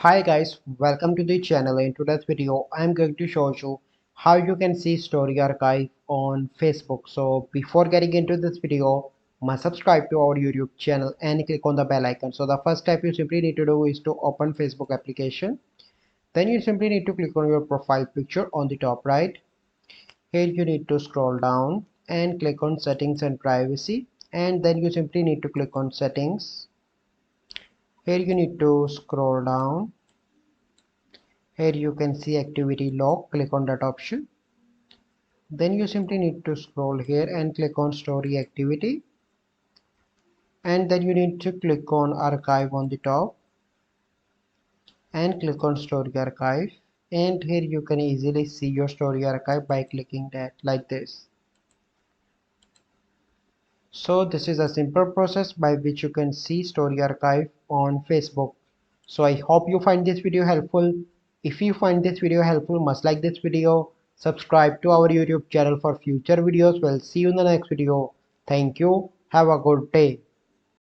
Hi guys, welcome to the channel. In today's video, I'm going to show you how you can see story archive on Facebook. So before getting into this video, must subscribe to our YouTube channel and click on the bell icon. So the first step you simply need to do is to open Facebook application. Then you simply need to click on your profile picture on the top right. Here you need to scroll down and click on settings and privacy. And then you simply need to click on settings. Here you need to scroll down. Here you can see activity log, click on that option. Then you simply need to scroll here and click on story activity. And then you need to click on archive on the top and click on story archive. And here you can easily see your story archive by clicking that like this. So this is a simple process by which you can see story archive on Facebook. So I hope you find this video helpful. If you find this video helpful, must like this video, subscribe to our YouTube channel for future videos. We'll see you in the next video. Thank you. Have a good day.